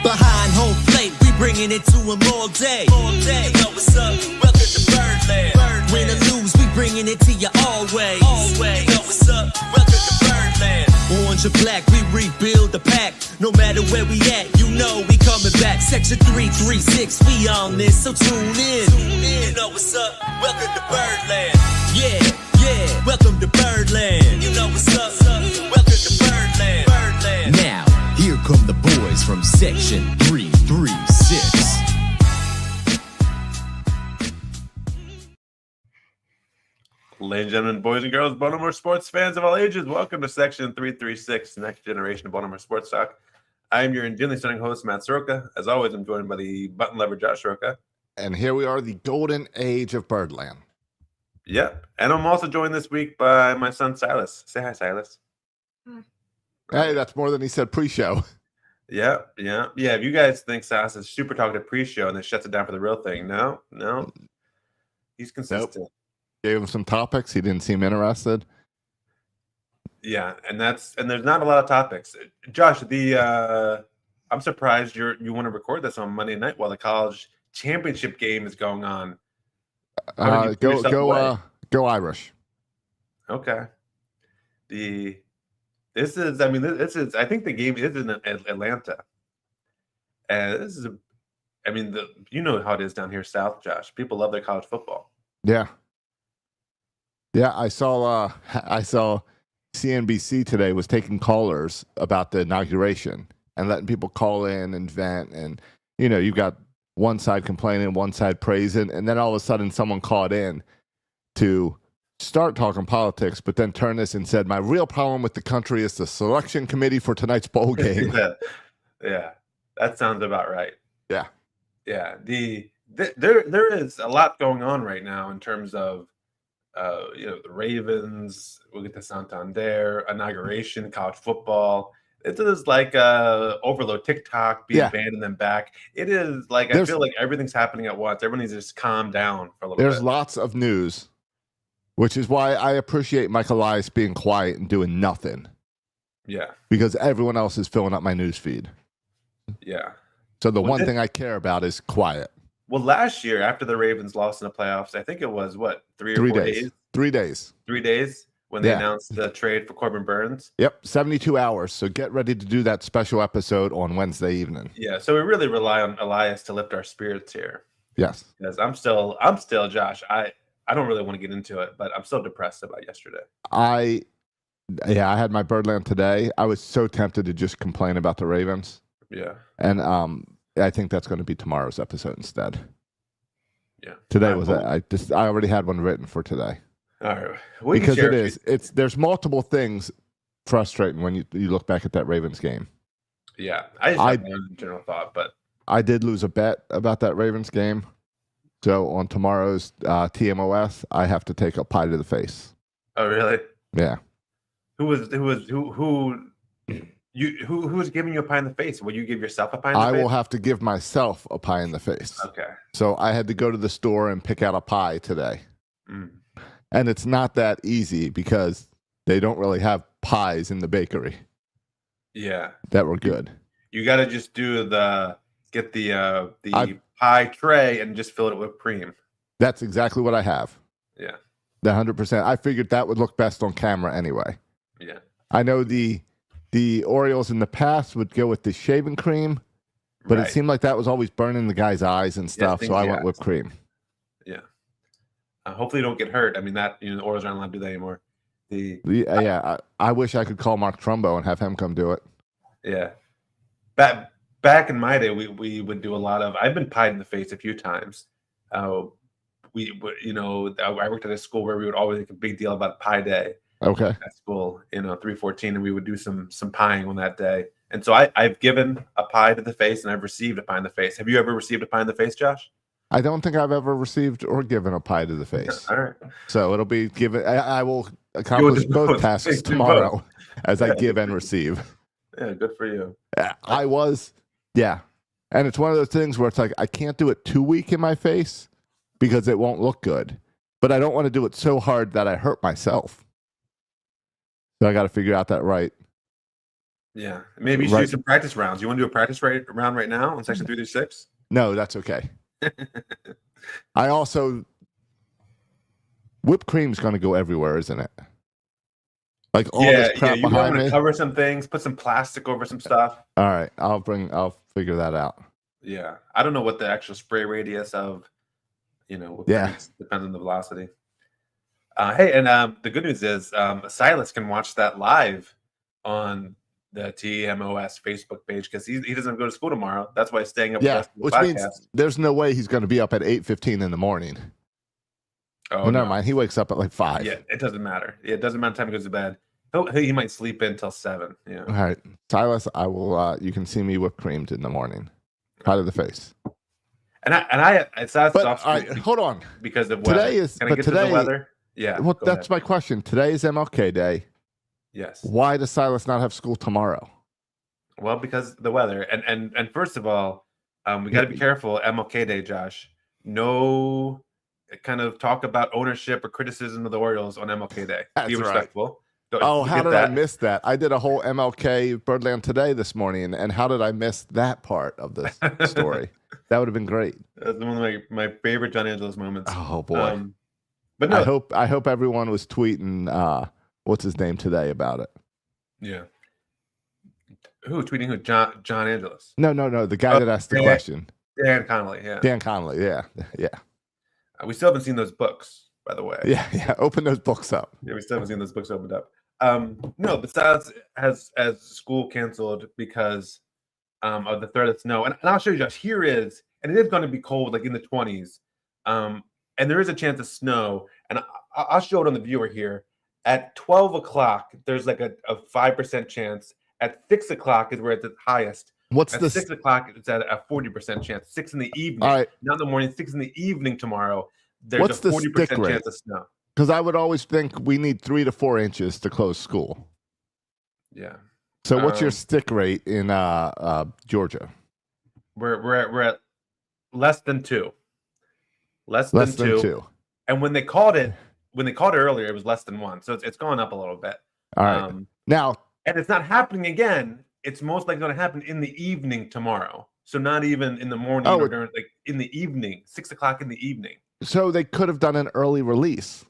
Behind home plate, we bringing it to them all day. You know what's up? Welcome to Birdland. Win or lose, we bringing it to you always. You know what's up? Welcome to Birdland. Orange or black, we rebuild the pack. No matter where we at, you know we coming back. Section 336, we on this, so tune in. You know what's up? Welcome to Birdland. Yeah, welcome to Birdland. You know what's up? Welcome to Birdland. Now, here come the boys from Section 336. Ladies and gentlemen, boys and girls, Baltimore sports fans of all ages, welcome to Section 336, Next Generation of Baltimore Sports Talk. I am your gently stunning host, Matt Soroka. As always, I'm joined by the button lever, Josh Soroka. And here we are, the golden age of Birdland. Yep. And I'm also joined this week by my son, Silas. Say hi, Silas. Hey, that's more than he said pre-show. Yeah. If you guys think Silas is super talkative pre-show and then shuts it down for the real thing, no. He's consistent. Nope. Gave him some topics. He didn't seem interested. Yeah, and there's not a lot of topics. Josh, I'm surprised you want to record this on Monday night while the college championship game is going on. Go Irish. Okay. I think the game is in Atlanta. And you know how it is down here south, Josh. People love their college football. Yeah. Yeah, I saw CNBC today was taking callers about the inauguration and letting people call in and vent. And, you've got one side complaining, one side praising. And then all of a sudden someone called in to start talking politics, but then turned this and said, my real problem with the country is the selection committee for tonight's bowl game. Yeah, that sounds about right. Yeah. Yeah. There is a lot going on right now in terms of the Ravens, we'll get to Santander, inauguration, college football. It is like overload, TikTok being banned and then back. It is like, I feel like everything's happening at once. Everyone needs to just calm down for a little bit. There's lots of news, which is why I appreciate Mike Elias being quiet and doing nothing. Yeah. Because everyone else is filling up my news feed. Yeah. So the one thing I care about is quiet. Well, last year, after the Ravens lost in the playoffs, I think it was, 3 or 4 days? 3 days. 3 days when they announced the trade for Corbin Burns? Yep, 72 hours. So get ready to do that special episode on Wednesday evening. Yeah, so we really rely on Elias to lift our spirits here. Yes. Because I'm still, Josh, I don't really want to get into it, but I'm still depressed about yesterday. I had my Birdland today. I was so tempted to just complain about the Ravens. Yeah. And I think that's going to be tomorrow's episode instead. Yeah. Today I already had one written for today. All right. Because there's multiple things frustrating when you look back at that Ravens game. Yeah. I just have one general thought, but I did lose a bet about that Ravens game. So on tomorrow's TMOS, I have to take a pie to the face. Oh, really? Yeah. Who was giving you a pie in the face? Will you give yourself a pie in the face? I will have to give myself a pie in the face. Okay. So I had to go to the store and pick out a pie today. Mm. And it's not that easy because they don't really have pies in the bakery. Yeah. That were good. You got to just get the pie tray and just fill it with cream. That's exactly what I have. Yeah. The 100%. I figured that would look best on camera anyway. Yeah. I know the Orioles in the past would go with the shaving cream, but it seemed like that was always burning the guy's eyes and stuff, so I went whipped cream. Yeah. Hopefully you don't get hurt. I mean, the Orioles aren't allowed to do that anymore. I wish I could call Mark Trumbo and have him come do it. Yeah. Back in my day, we would do a lot of. I've been pied in the face a few times. I worked at a school where we would always make a big deal about Pie Day. Okay. At school, 314, and we would do some pieing on that day. And so I've given a pie to the face, and I've received a pie in the face. Have you ever received a pie in the face, Josh? I don't think I've ever received or given a pie to the face. All right. So it'll be given. I will accomplish both tasks tomorrow as I give and receive. Yeah, good for you. And it's one of those things where it's like I can't do it too weak in my face because it won't look good. But I don't want to do it so hard that I hurt myself. So I got to figure out that right Yeah, maybe you should do some practice rounds. You want to do a practice round right now on section 3 through 6? No, that's okay. I also whipped cream's going to go everywhere, isn't it? Like all this crap you behind want me. to cover some things, put some plastic over some stuff. All right, I'll figure that out. Yeah, I don't know what the actual spray radius of, depends on the velocity. Hey, and the good news is Silas can watch that live on the TMOS Facebook page because he doesn't go to school tomorrow. That's why he's staying up with us. Which means there's no way he's going to be up at 8:15 in the morning. Oh, well, never mind. He wakes up at like 5. Yeah, it doesn't matter. It doesn't matter the time he goes to bed. He might sleep in until 7. Yeah. All right, Silas, I will. You can see me whipped creamed in the morning, out of the face. And I but all right, hold on. Because of weather. Today is, Can I but get today, to the weather? Yeah. Well, that's my question. Today is MLK Day. Yes. Why does Silas not have school tomorrow? Well, because the weather. And first of all, we got to be careful. MLK Day, Josh. No kind of talk about ownership or criticism of the Orioles on MLK Day. Be respectful. Right. How did I miss that? I did a whole MLK Birdland Today this morning, and how did I miss that part of this story? That would have been great. That's one of my favorite John Angelos moments. Oh boy! But no, I hope everyone was tweeting what's his name today about it. Yeah. Who tweeting who? John Angelos? No. The guy that asked the question. Dan Connolly. Yeah. Dan Connolly. Yeah. We still haven't seen those books, by the way. Yeah. Open those books up. Yeah, we still haven't seen those books opened up. No, but Silas has school canceled because of the threat of snow. And I'll show you, Josh. Here is, and it is going to be cold, like in the 20s. And there is a chance of snow. And I'll show it on the viewer here. At 12 o'clock, there's like a 5% chance. At 6 o'clock is where it's the highest. What's at the 6 o'clock? It's at a 40% chance. 6 in the evening, not in the morning. 6 in the evening tomorrow. There's a 40% chance of snow. Because I would always think we need 3 to 4 inches to close school. Yeah. So what's your stick rate in Georgia? We're at less than 2. Less than 2. And when they called it earlier, it was less than 1. So it's going up a little bit. All right. Now, and it's not happening again. It's most likely going to happen in the evening tomorrow. So not even in the morning or during, like in the evening, 6 o'clock in the evening. So they could have done an early release.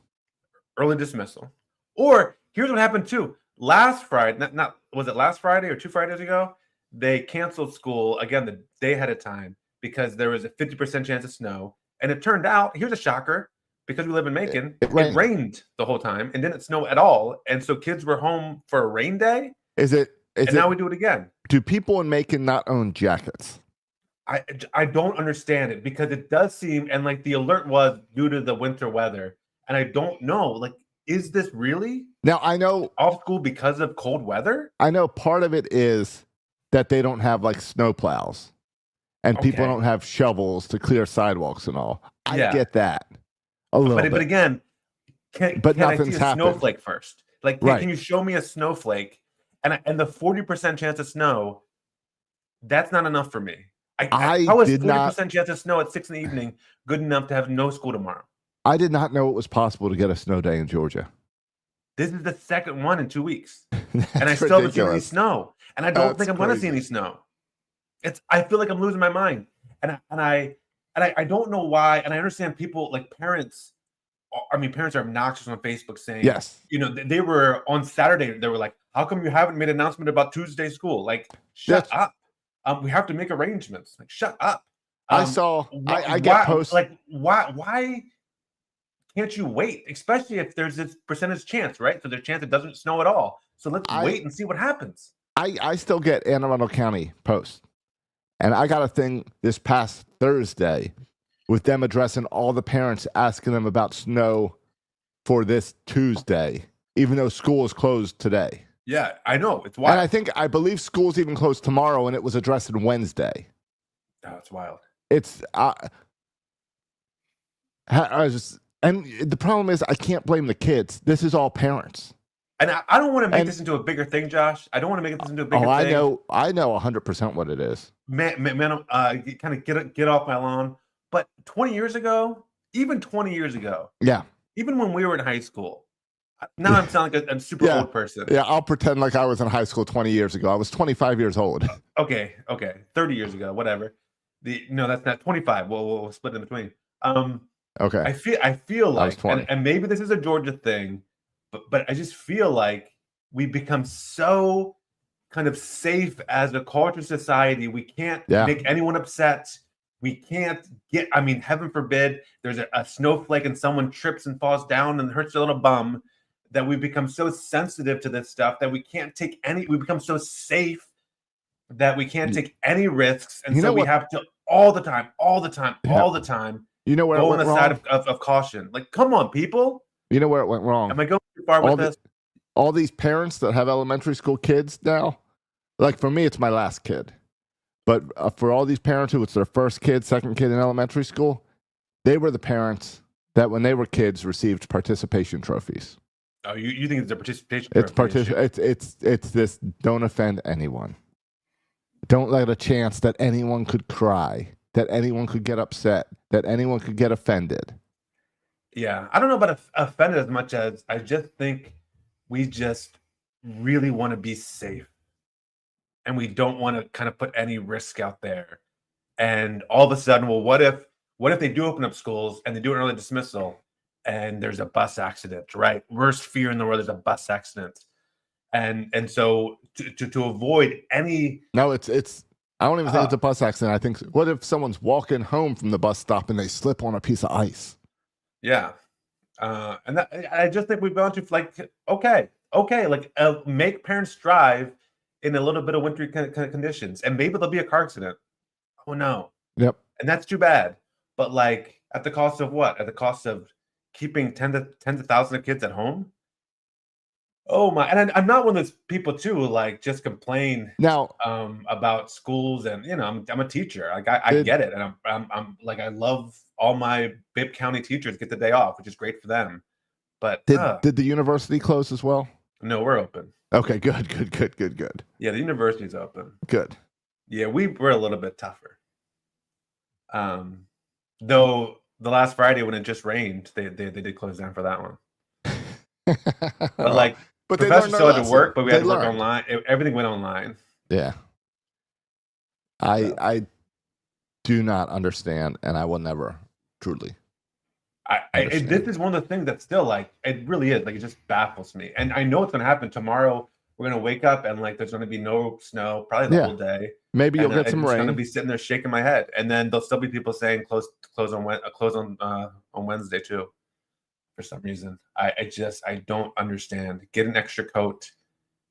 Early dismissal. Or here's what happened too. Last Friday, not was it last Friday or 2 Fridays ago? They canceled school again the day ahead of time because there was a 50% chance of snow. And it turned out, here's a shocker, because we live in Macon, it rained the whole time and didn't snow at all. And so kids were home for a rain day. Now we do it again. Do people in Macon not own jackets? I don't understand it because it does seem, and like the alert was due to the winter weather. And I don't know, like, is this really? Now, I know off school because of cold weather? I know part of it is that they don't have like snow plows and people don't have shovels to clear sidewalks and all. I get that a little bit. But again, can I see a snowflake first? Like, can you show me a snowflake? And the 40% chance of snow, that's not enough for me. How is 40% chance of snow at 6 in the evening good enough to have no school tomorrow? I did not know it was possible to get a snow day in Georgia. This is the second one in 2 weeks. And I still haven't seen any snow. And I don't think I'm going to see any snow. I feel like I'm losing my mind. And I don't know why. And I understand people, like parents are obnoxious on Facebook saying, yes, they were on Saturday. They were like, how come you haven't made an announcement about Tuesday school? Like, shut up. We have to make arrangements. Like, shut up. I get posts. Like, why can't you wait? Especially if there's this percentage chance, right? So there's a chance it doesn't snow at all. So let's wait and see what happens. I still get Anne Arundel County posts. And I got a thing this past Thursday with them addressing all the parents, asking them about snow for this Tuesday, even though school is closed today. Yeah, I know. It's wild. And I believe school's even closed tomorrow, and it was addressed on Wednesday. Oh, it's wild. And the problem is I can't blame the kids. This is all parents. And I don't want to make this into a bigger thing, Josh. I don't want to make this into a bigger thing. I know 100% what it is. Man, kind of get off my lawn. But 20 years ago, even 20 years ago, yeah, even when we were in high school, Now I'm sounding like a super Yeah. old person. Yeah, I'll pretend like I was in high school 20 years ago. I was 25 years old. Okay, 30 years ago, whatever. No, that's not 25. We'll split in between. Okay. I feel I was like, 20. and maybe this is a Georgia thing, but I just feel like we become so kind of safe as a culture society. We can't Yeah. make anyone upset. We can't get, I mean, heaven forbid, there's a snowflake and someone trips and falls down and hurts their little bum, that we become so sensitive to this stuff that we can't take any, we become so safe that we can't take any risks. And You so know we what? have to all the time You know where go it on went the wrong? side of caution. Like, come on, people. You know where it went wrong? Am I going too far with this? All these parents that have elementary school kids now, like for me, it's my last kid. But for all these parents who it's their first kid, second kid in elementary school, they were the parents that when they were kids received participation trophies. Oh, you think it's a participation It's it's this don't offend anyone. Don't let a chance that anyone could cry, that anyone could get upset, that anyone could get offended. Yeah, I don't know about offended as much as I just think we just really want to be safe, and we don't want to kind of put any risk out there. And all of a sudden, well, what if they do open up schools and they do an early dismissal and there's a bus accident, right? Worst fear in the world is a bus accident. And so to avoid any No, it's I don't even think it's a bus accident. I think what if someone's walking home from the bus stop and they slip on a piece of ice? Yeah. And that, I just think we've gone to like, okay, like make parents strive in a little bit of wintry kind of conditions, and maybe there'll be a car accident. Oh no. Yep. And that's too bad. But like at the cost of what? At the cost of keeping tens of thousands of kids at home? Oh my! And I'm not one of those people too who like just complain Now, about schools, and I'm a teacher. Like I get it, and I'm like I love all my Bibb County teachers get the day off, which is great for them. But did the university close as well? no, we're open. Okay, good. Yeah, the university's open. Good. Yeah, we're a little bit tougher. Though the last Friday when it just rained, they did close down for that one. But like, but professors still had to work, but we had to work learned. online. Everything went online. Yeah. I do not understand, and I will never truly. This is one of the things that still like it really is like it just baffles me, and I know it's going to happen tomorrow. We're going to wake up and like there's going to be no snow probably the whole day. Maybe you'll get some rain. I'm going to be sitting there shaking my head, and then there'll still be people saying close on Wednesday too. For some reason, I don't understand. Get an extra coat,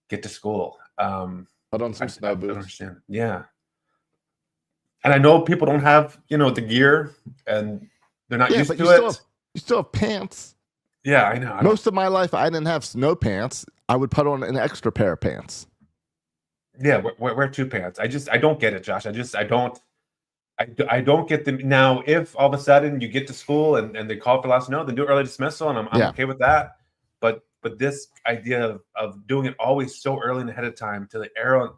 get to school. Put on some snow boots. I don't understand. Yeah, and I know people don't have the gear, and they're not used to it. You still have pants. Yeah, I know. Most of my life, I didn't have snow pants. I would put on an extra pair of pants. Yeah, wear two pants. I don't get it, Josh. I don't get them. Now, if all of a sudden you get to school and they call for last snow, then do early dismissal, and I'm okay with that. But this idea of doing it always so early and ahead of time to the arrow,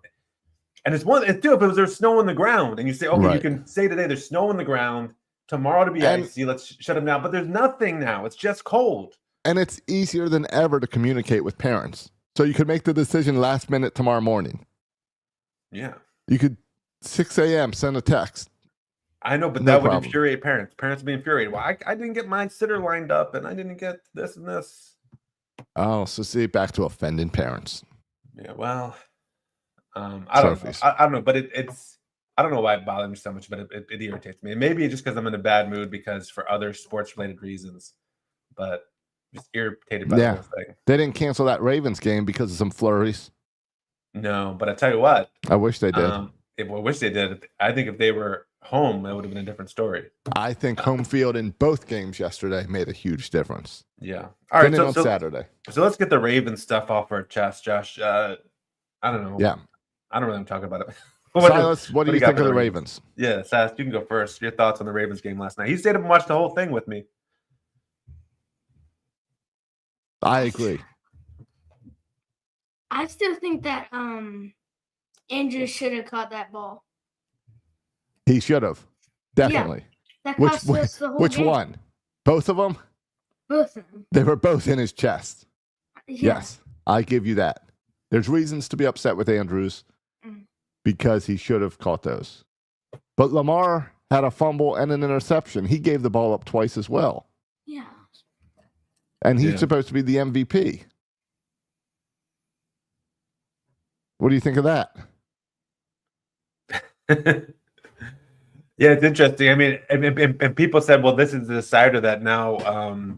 and it's too, if there's snow on the ground and you say, okay, you can say today there's snow on the ground, tomorrow to be icy, let's shut them down. But there's nothing now. It's just cold. And it's easier than ever to communicate with parents. So you could make the decision last minute tomorrow morning. Yeah. You could 6 a.m. send a text. I know, but that would infuriate parents. Parents would be infuriated. Well, I didn't get my sitter lined up, and I didn't get this and this. Oh, so see, back to offending parents. Yeah, well, I don't know. I don't know, but it's I don't know why it bothers me so much, but it irritates me. And maybe just because I'm in a bad mood because for other sports-related reasons, but just irritated by the whole thing. They didn't cancel that Ravens game because of some flurries. No, but I tell you what. I wish they did. I wish they did. I think if they were home, it would have been a different story. I think home field in both games yesterday made a huge difference. Yeah. All right. So Saturday. So let's get the Ravens stuff off our chest, Josh. I don't know. Yeah. I don't really want to talk about it. Silas, what do you think of the Ravens? Yeah, Sass, you can go first. Your thoughts on the Ravens game last night. He stayed up and watched the whole thing with me. I agree. I still think that Andrew should have caught that ball. He should have. Definitely. Yeah, that cost us the whole which game. one? Both of them? Both of them. They were both in his chest. Yes, I give you that. There's reasons to be upset with Andrews because he should have caught those. But Lamar had a fumble and an interception. He gave the ball up twice as well. Yeah. And he's supposed to be the MVP. What do you think of that? Yeah, it's interesting. I mean, and people said, well, this is the decider that now,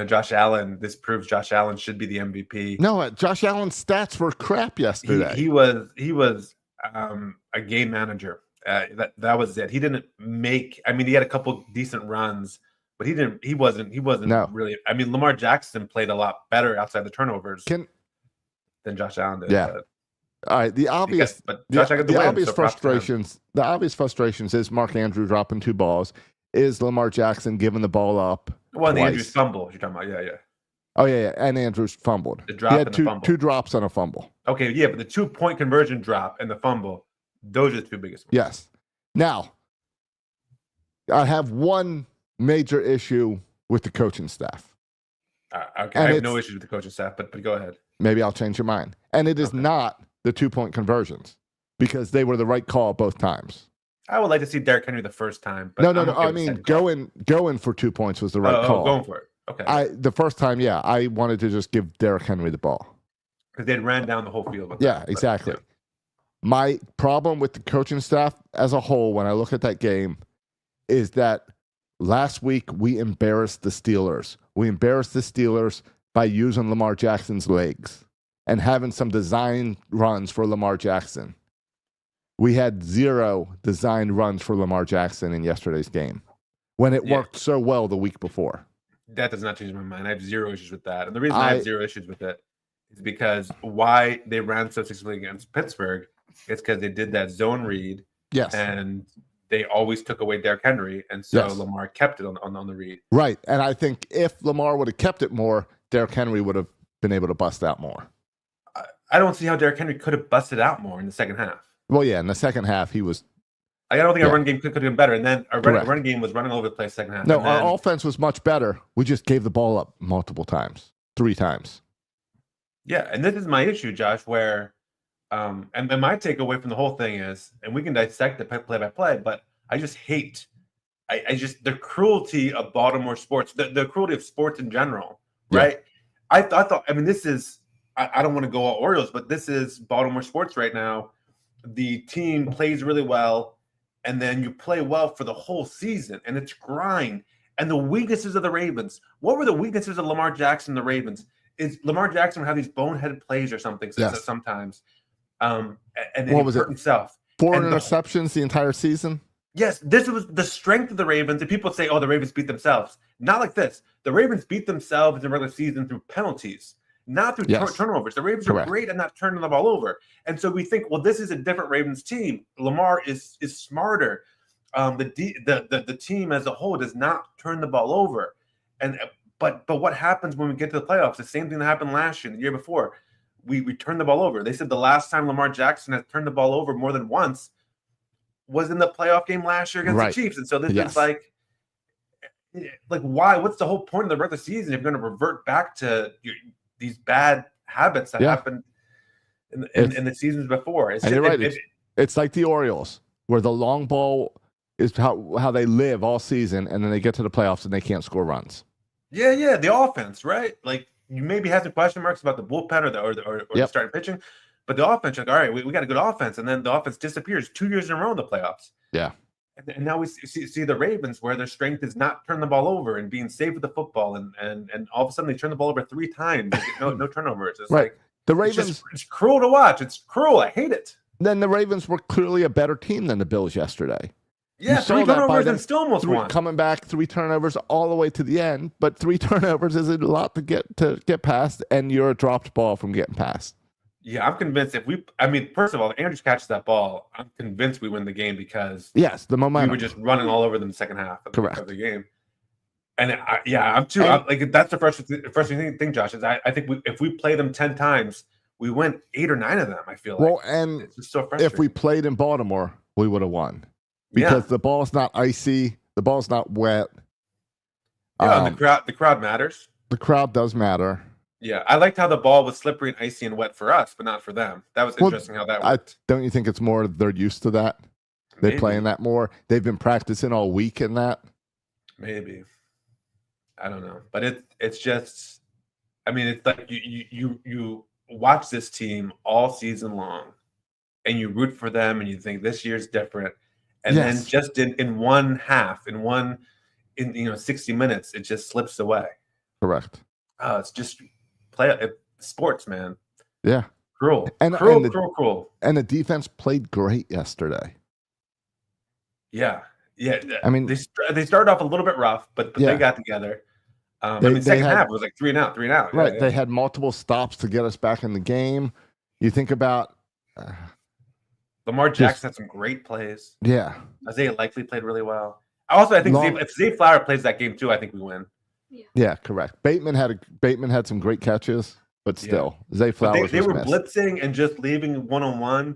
Josh Allen, this proves Josh Allen should be the MVP. No, Josh Allen's stats were crap yesterday. He was a game manager. That was it. He didn't make. I mean, he had a couple decent runs, but he wasn't really. I mean, Lamar Jackson played a lot better outside the turnovers than Josh Allen did. Yeah. All right. The obvious frustrations is Mark Andrews dropping 2 balls. Is Lamar Jackson giving the ball up? Well, the Andrews fumble you're talking about. Yeah. Oh, yeah. And Andrews fumbled. The drop he had and the fumble. 2 drops and a fumble. Okay, yeah, but the 2-point conversion drop and the fumble, those are the 2 biggest ones. Yes. Now, I have one major issue with the coaching staff. Okay, I have no issues with the coaching staff, but go ahead. Maybe I'll change your mind. And it is not the 2-point conversions because they were the right call both times. I would like to see Derrick Henry the first time. But No. I mean, going for 2 points was the right call. Going for it. Okay. The first time, I wanted to just give Derrick Henry the ball. Because they ran down the whole field. Exactly. Yeah. My problem with the coaching staff as a whole, when I look at that game, is that last week we embarrassed the Steelers. We embarrassed the Steelers by using Lamar Jackson's legs and having some design runs for Lamar Jackson. We had 0 designed runs for Lamar Jackson in yesterday's game when it worked so well the week before. That does not change my mind. I have 0 issues with that. And the reason I have 0 issues with it is because why they ran so successfully against Pittsburgh is because they did that zone read. Yes. And they always took away Derrick Henry. And so Lamar kept it on the read. Right. And I think if Lamar would have kept it more, Derrick Henry would have been able to bust out more. I don't see how Derrick Henry could have busted out more in the second half. Well, yeah, in the second half, he was. I don't think our run game could have been better. And then our run game was running all over the place second half. No, our offense was much better. We just gave the ball up multiple times, 3 times. Yeah, and this is my issue, Josh, where and my takeaway from the whole thing is, and we can dissect it play by play, but I just hate the cruelty of Baltimore sports, the cruelty of sports in general, right? I thought, I mean, this is, I don't want to go all Orioles, but this is Baltimore sports right now. The team plays really well, and then you play well for the whole season, and it's grind. And the weaknesses of the Ravens. What were the weaknesses of Lamar Jackson and the Ravens? Is Lamar Jackson would have these boneheaded plays or something sometimes. And then what was it? Himself. 4 interceptions the entire season? Yes, this was the strength of the Ravens. And people say, oh, the Ravens beat themselves. Not like this. The Ravens beat themselves in the regular season through penalties, not through turnovers. The Ravens are great at not turning the ball over. And so we think, well, this is a different Ravens team. Lamar is smarter. The team as a whole does not turn the ball over. But what happens when we get to the playoffs? The same thing that happened last year, the year before. We turned the ball over. They said the last time Lamar Jackson has turned the ball over more than once was in the playoff game last year against the Chiefs. And so this is like why? What's the whole point of the regular season if you're going to revert back to these bad habits that happened in the seasons before? You're right. It's like the Orioles, where the long ball is how they live all season, and then they get to the playoffs and they can't score runs. Yeah, the offense, right? Like you maybe have some question marks about the bullpen or the starting pitching, but the offense, like, all right, we got a good offense, and then the offense disappears 2 years in a row in the playoffs. Yeah. And now we see the Ravens where their strength is not turn the ball over and being safe with the football, and all of a sudden they turn the ball over 3 times, no turnovers. It's like the Ravens. It's cruel to watch. It's cruel. I hate it. Then the Ravens were clearly a better team than the Bills yesterday. Yeah, 3 turnovers and still almost won. Coming back, 3 turnovers all the way to the end, but 3 turnovers is a lot to get past, and you're a dropped ball from getting past. Yeah, I'm convinced first of all, if Andrews catches that ball, I'm convinced we win the game because the momentum. We were just running all over them the second half of the game. And I'm too. That's the frustrating thing, Josh. Is I think if we play them 10 times, we win 8 or 9 of them. I feel like. Well, and it's just so frustrating. If we played in Baltimore, we would have won because the ball's not icy, the ball's not wet. Yeah, and the crowd matters. The crowd does matter. Yeah, I liked how the ball was slippery and icy and wet for us, but not for them. That was Well, interesting how that worked. Don't you think it's more they're used to that? They Maybe. play in that more. They've been practicing all week in that. Maybe. I don't know, but it's just. I mean, it's like you watch this team all season long, and you root for them, and you think this year's different, and then Yes. just in one half, in 60 minutes, it just slips away. Correct. It's just sports, man. Yeah. Cruel. And Cruel. And the defense played great yesterday. Yeah. I mean, they started off a little bit rough, but they got together. Second half was like 3 and out. Right. Yeah. They had multiple stops to get us back in the game. You think about Lamar Jackson had some great plays. Yeah. Isaiah Likely played really well. I think if Zay Flower plays that game too, I think we win. Yeah, correct. Bateman had some great catches, but still, Zay Flowers they were missed. blitzing and just leaving 1-on-1,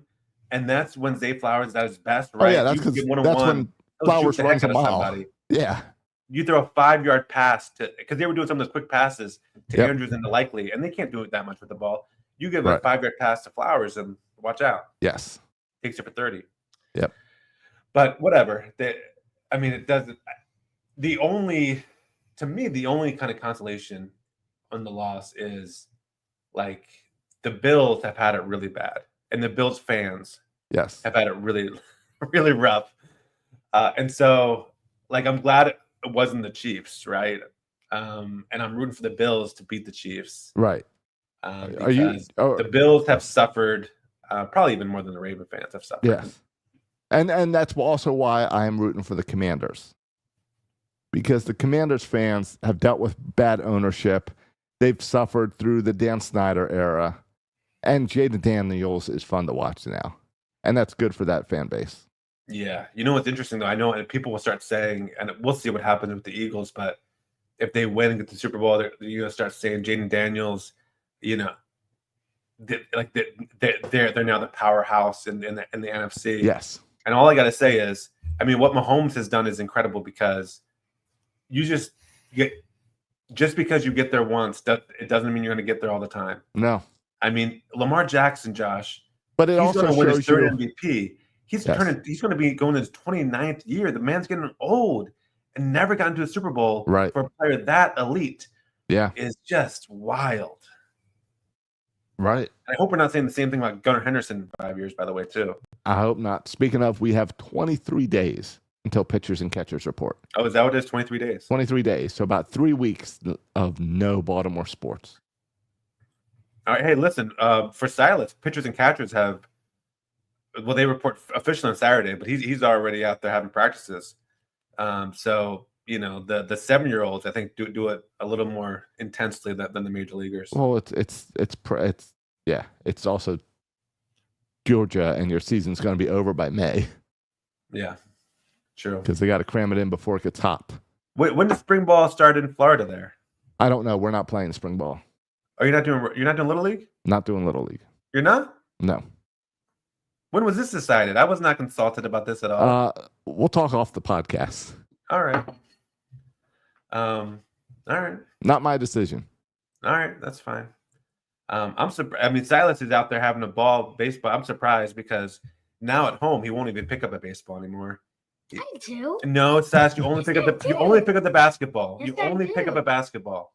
and that's when Zay Flowers is at his best, right? Oh, yeah, that's when Flowers runs a mile. Yeah. You throw a 5-yard pass because they were doing some of those quick passes to Andrews and to Likely, and they can't do it that much with the ball. You give a 5-yard pass to Flowers, and watch out. Yes. Takes it for 30. Yep. But whatever. It doesn't. To me, the only kind of consolation on the loss is like the Bills have had it really bad, and the Bills fans have had it really, really rough. And so, like, I'm glad it wasn't the Chiefs, right? And I'm rooting for the Bills to beat the Chiefs, right? Because the Bills have suffered probably even more than the Raven fans have suffered. Yes, and that's also why I am rooting for the Commanders, because the Commanders fans have dealt with bad ownership. They've suffered through the Dan Snyder era, and Jaden Daniels is fun to watch now, and that's good for that fan base. Yeah. You know what's interesting, though? I know people will start saying, and we'll see what happens with the Eagles, but if they win and get the Super Bowl, they're going to start saying Jaden Daniels, they're now the powerhouse in the NFC. Yes. And all I got to say is, what Mahomes has done is incredible, because you just because you get there once, it doesn't mean you're going to get there all the time. No. Lamar Jackson, Josh, but he's going to win his third you... MVP. He's going to be going his 29th year. The man's getting old and never got into a Super Bowl. Right. For a player that elite. Yeah. Is just wild. Right. I hope we're not saying the same thing about Gunnar Henderson in 5 years, by the way, too. I hope not. Speaking of, we have 23 days until pitchers and catchers report. Oh, is that what it is? 23 days? 23 days. So about 3 weeks of no Baltimore sports. All right. Hey, listen, for Silas, pitchers and catchers they report officially on Saturday, but he's already out there having practices. So, the 7-year-olds, I think, do it a little more intensely than the major leaguers. Well, it's also Georgia, and your season's going to be over by May. Yeah, true. Because they got to cram it in before it gets hot. Wait, when does spring ball start in Florida there? I don't know. We're not playing spring ball. Are you not doing Little League? Not doing Little League. You're not? No. When was this decided? I was not consulted about this at all. We'll talk off the podcast. All right. All right. Not my decision. All right, that's fine. I'm surprised. Silas is out there having a ball baseball. I'm surprised because now at home he won't even pick up a baseball anymore. I do. No, Sass, you only pick up the basketball. Yes, you only pick up a basketball.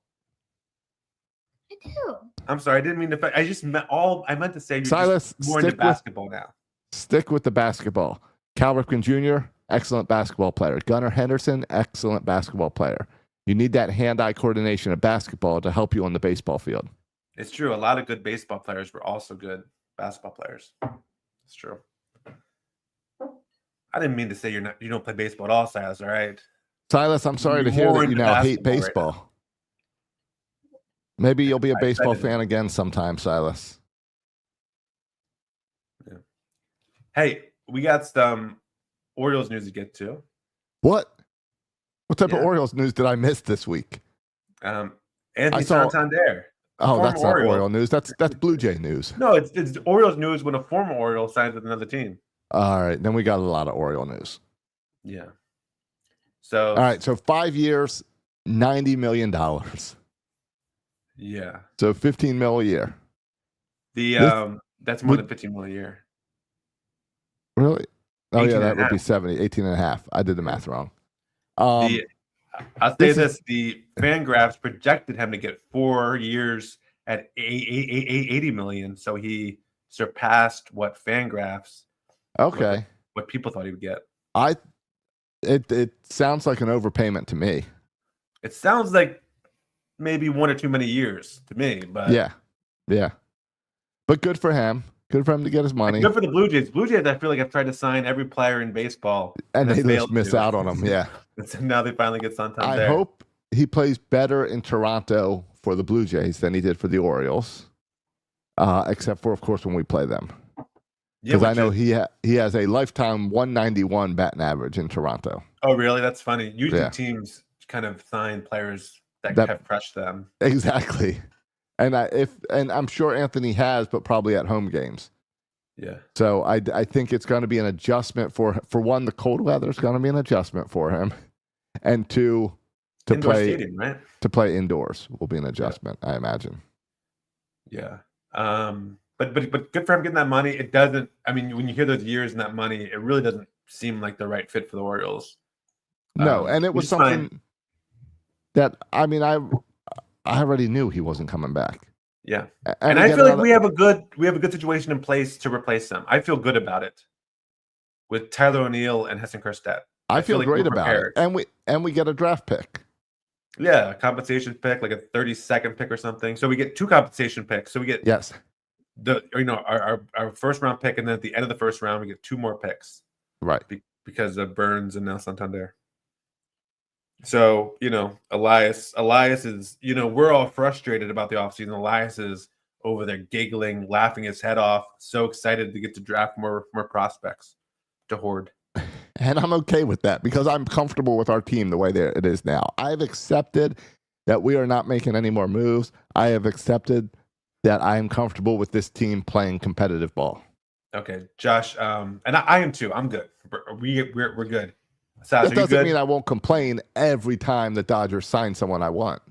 I do. I'm sorry, I didn't mean to. I just meant to say you're Silas, just more into basketball now. Stick with the basketball. Cal Ripken Jr., excellent basketball player. Gunnar Henderson, excellent basketball player. You need that hand-eye coordination of basketball to help you on the baseball field. It's true. A lot of good baseball players were also good basketball players. It's true. I didn't mean to say you don't play baseball at all, Silas. All right, Silas. I'm sorry to hear that you now hate baseball. Right now. Maybe you'll be a baseball fan again sometime, Silas. Yeah. Hey, we got some Orioles news to get to. What type of Orioles news did I miss this week? Anthony Santander. Oh, that's not Oriole news. That's Blue Jay news. No, it's Orioles news when a former Oriole signs with another team. All right, then we got a lot of Oriole news. Yeah. So. All right, so 5 years, $90 million. Yeah. So 15 mil a year. The This that's more would than 15 million a year. really? Oh, yeah, 18 and that a would be half. 70, 18 and a half. I did the math wrong. The I'll say this: the Fangraphs projected him to get 4 years at 80 million, so he surpassed what Fangraphs, Okay. what people thought he would get. It sounds like an overpayment to me. It sounds like maybe 1 or 2 many years to me, but Yeah. But good for him. Good for him to get his money. good for the Blue Jays. Blue Jays, I feel like I've tried to sign every player in baseball, And they have just failed miss to. out on him. Yeah. And so now they finally get Santander. I hope he plays better in Toronto for the Blue Jays than he did for the Orioles. Except for, of course, when we play them. Because I know he has a lifetime 191 batting average in Toronto. Oh, really? That's funny. Usually Yeah. teams kind of sign players that have crushed them. Exactly. And I'm sure Anthony has, but probably at home games. Yeah. So I think it's going to be an adjustment for one, the cold weather is going to be an adjustment for him, and two, Indoor stadium, right? to play indoors will be an adjustment, I imagine. Yeah. But good for him getting that money. It doesn't. I mean, when you hear those years and that money, it really doesn't seem like the right fit for the Orioles. No, and it was something that I already knew he wasn't coming back. Yeah, and I feel like we have a good situation in place to replace him. I feel good about it with Tyler O'Neill and Heston Kjerstad. I feel like great about it, and we get a draft pick. Yeah, a compensation pick, like a 32nd pick or something. So we get 2 compensation picks. So we get our first round pick, and then at the end of the first round we get 2 more picks. Right, because of Burns and now Santander. So, Elias is, we're all frustrated about the offseason. Elias is over there giggling, laughing his head off, so excited to get to draft more prospects to hoard. And I'm okay with that because I'm comfortable with our team the way that it is now. I've accepted that we are not making any more moves. I have accepted that I am comfortable with this team playing competitive ball. Okay, Josh, and I am too. I'm good. We're good. That doesn't mean I won't complain every time the Dodgers sign someone I want.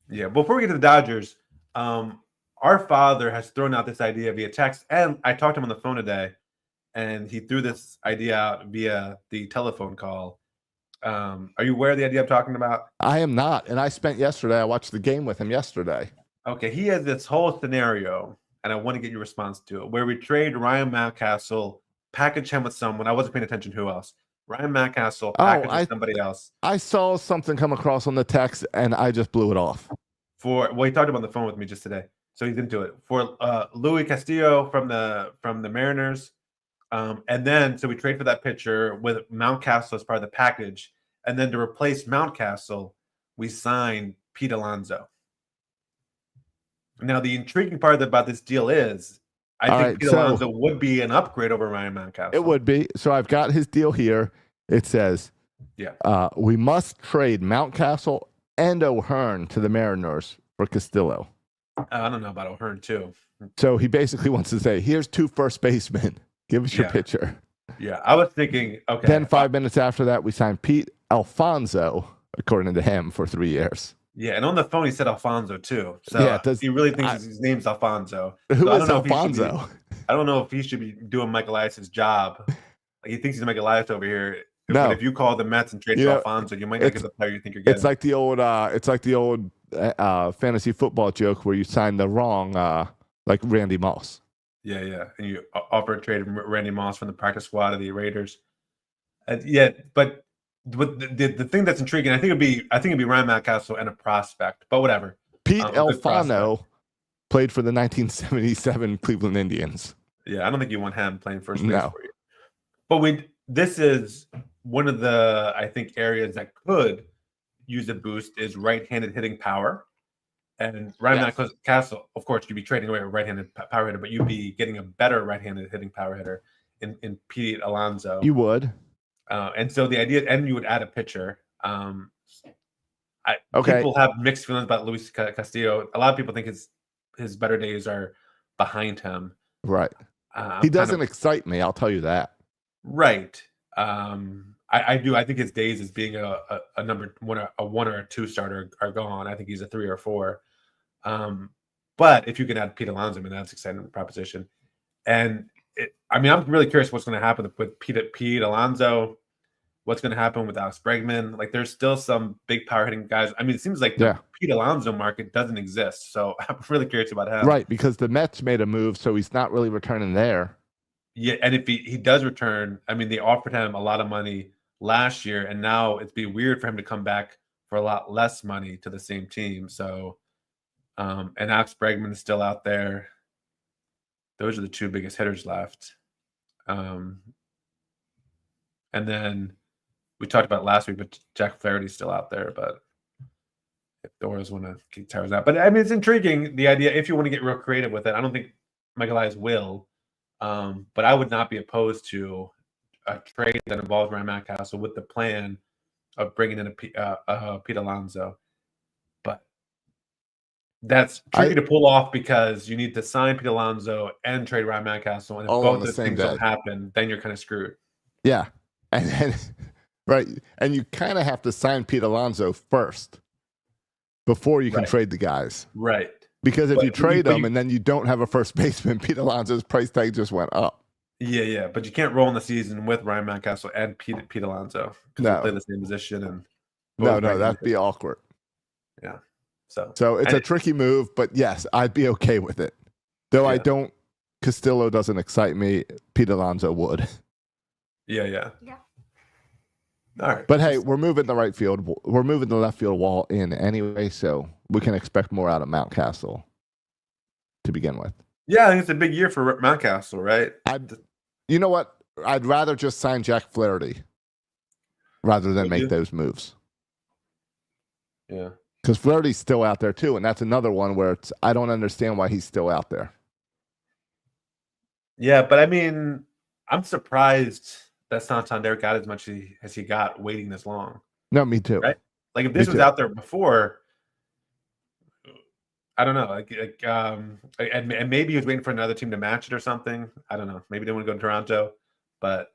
Yeah, before we get to the Dodgers, our father has thrown out this idea via text, and I talked to him on the phone today, and he threw this idea out via the telephone call. Are you aware of the idea I'm talking about? I am not, and I watched the game with him yesterday. Okay, he has this whole scenario, and I want to get your response to it, where we trade Ryan Mountcastle, package him with someone. I wasn't paying attention who else. Ryan Mountcastle, package somebody else. I saw something come across on the text, and I just blew it off. He talked about on the phone with me just today, so he's into it. For Louis Castillo from the Mariners, and then so we trade for that pitcher with Mountcastle as part of the package, and then to replace Mountcastle, we sign Pete Alonso. Now, the intriguing part about this deal is, I think Pete Alonso would be an upgrade over Ryan Mountcastle. It would be. So I've got his deal here. It says, we must trade Mountcastle and O'Hearn to the Mariners for Castillo. I don't know about O'Hearn, too. So he basically wants to say, here's 2 first basemen. Give us your pitcher. Yeah, I was thinking, okay. Then 5 minutes after that, we signed Pete Alfonso, according to him, for 3 years. Yeah, and on the phone he said Alfonso too. So he really thinks his name's Alfonso. Who is Alfonso? I don't know if he should be doing Mike Elias's job. Like, he thinks he's Mike Elias over here. No. But if you call the Mets and trade for Alfonso, you might not get the player you think you're getting. It's like the old fantasy football joke where you sign the wrong, like Randy Moss. Yeah, and you offer a trade Randy Moss from the practice squad of the Raiders. But the thing that's intriguing, I think it'd be Ryan Mountcastle and a prospect, but whatever. Pete Alfano played for the 1977 Cleveland Indians. Yeah, I don't think you want him playing first base for you. But this is one of the, I think, areas that could use a boost is right-handed hitting power. And Ryan Mountcastle, of course, you'd be trading away a right-handed power hitter, but you'd be getting a better right-handed hitting power hitter in Pete Alonso. You would. And so the idea, and you would add a pitcher. People have mixed feelings about Luis Castillo. A lot of people think his better days are behind him. Right. He doesn't excite me. I'll tell you that. Right. I do. I think his days as being a number one, a 1 or a 2 starter are gone. I think he's a 3 or 4. But if you can add Pete Alonso, I mean, that's an exciting proposition. And I'm really curious what's going to happen with Pete Alonso. What's going to happen with Alex Bregman? Like, there's still some big power hitting guys. I mean, it seems like the Pete Alonso market doesn't exist. So I'm really curious about him. Right, because the Mets made a move, so he's not really returning there. Yeah, and if he does return, I mean, they offered him a lot of money last year, and now it'd be weird for him to come back for a lot less money to the same team. So, and Alex Bregman is still out there. Those are the two biggest hitters left. And then we talked about last week, but Jack Flaherty's still out there. But if the Orioles want to kick tires out, but I mean, it's intriguing, the idea, if you want to get real creative with it. I don't think Michael Elias will. But I would not be opposed to a trade that involves Ryan Mountcastle with the plan of bringing in a Pete Alonso. But that's tricky to pull off because you need to sign Pete Alonso and trade Ryan Mountcastle. And if both those things don't happen, then you're kind of screwed. Yeah. And then, right. And you kind of have to sign Pete Alonso first before you can trade the guys. Right. Because if you trade them and then you don't have a first baseman, Pete Alonso's price tag just went up. Yeah. But you can't roll in the season with Ryan Mountcastle and Pete Alonso because they play the same position. And no, that'd be awkward. Yeah. So it's a tricky move, but yes, I'd be okay with it. Though I don't, Castillo doesn't excite me. Pete Alonso would. Yeah. All right. But hey, we're moving the right field. We're moving the left field wall in anyway, so we can expect more out of Mountcastle to begin with. Yeah, I think it's a big year for Mountcastle, right? You know what? I'd rather just sign Jack Flaherty rather than make those moves. Yeah. Because Flaherty's still out there too, and that's another one where I don't understand why he's still out there. Yeah, but I mean, I'm surprised that Santander got as much as he got waiting this long. No, me too. Right? Like if this was out there before, I don't know. And maybe he was waiting for another team to match it or something. I don't know. Maybe they want to go to Toronto, but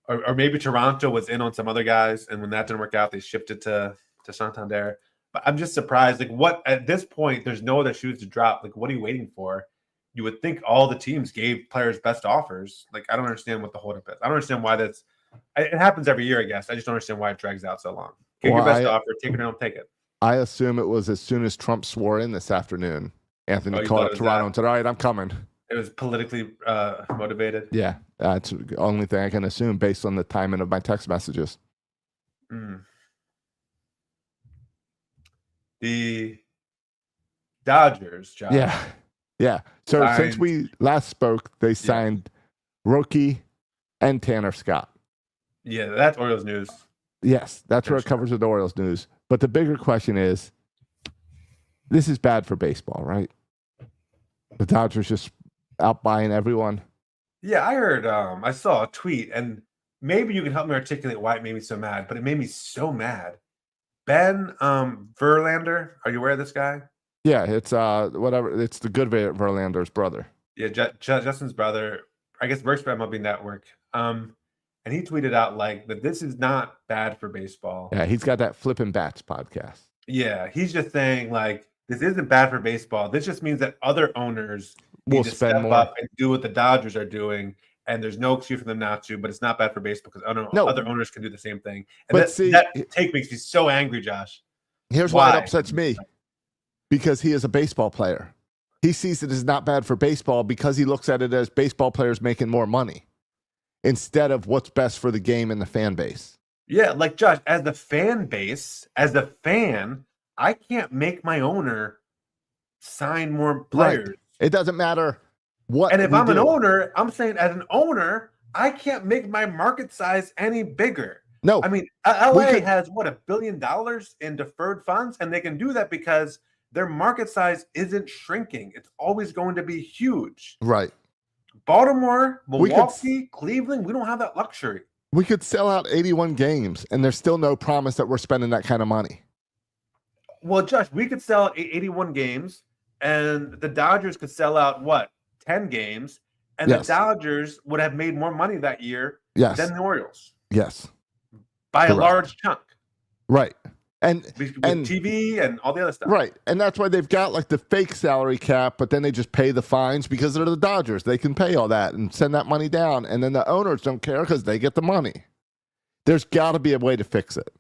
or maybe Toronto was in on some other guys, and when that didn't work out, they shifted to Santander. But I'm just surprised. Like, what at this point, there's no other shoes to drop. Like, what are you waiting for? You would think all the teams gave players best offers. Like, I don't understand what the holdup is. I don't understand why that's. It happens every year, I guess. I just don't understand why it drags out so long. Get your best offer, take it or don't take it. I assume it was as soon as Trump swore in this afternoon. Anthony called up Toronto and said, "All right, I'm coming." It was politically motivated. Yeah, that's the only thing I can assume based on the timing of my text messages. The Dodgers, Josh. Yeah. So since we last spoke, they signed Roki and Tanner Scott. Yeah, that's Orioles news. Yes, that's where it covers the Orioles news. But the bigger question is, this is bad for baseball, right? The Dodgers just out buying everyone. Yeah, I heard. I saw a tweet, and maybe you can help me articulate why it made me so mad. But it made me so mad. Ben Verlander, are you aware of this guy? Yeah, it's whatever. It's the good Verlander's brother. Yeah, Justin's brother. I guess works for MLB Network. And he tweeted out like that this is not bad for baseball. Yeah, he's got that Flippin' Bats podcast. Yeah, he's just saying like this isn't bad for baseball. This just means that other owners will step up and do what the Dodgers are doing, and there's no excuse for them not to. But it's not bad for baseball because other owners can do the same thing. And that take makes me so angry, Josh. Here's why it upsets me. Because he is a baseball player. He sees it as not bad for baseball because he looks at it as baseball players making more money instead of what's best for the game and the fan base. Yeah, like Josh, as the fan base, as a fan, I can't make my owner sign more players. Right. It doesn't matter what. And if I'm an owner, I'm saying as an owner, I can't make my market size any bigger. No. I mean, LA has $1 billion in deferred funds, and they can do that because their market size isn't shrinking. It's always going to be huge. Right. Baltimore, Milwaukee, Cleveland, we don't have that luxury. We could sell out 81 games, and there's still no promise that we're spending that kind of money. Well, Josh, we could sell out 81 games, and the Dodgers could sell out, 10 games, and the Dodgers would have made more money that year than the Orioles. Yes. By a large chunk. Right. And with and TV and all the other stuff. right, and that's why they've got like the fake salary cap, but then they just pay the fines because they're the Dodgers. They can pay all that and send that money down, and then the owners don't care because they get the money. There's got to be a way to fix it,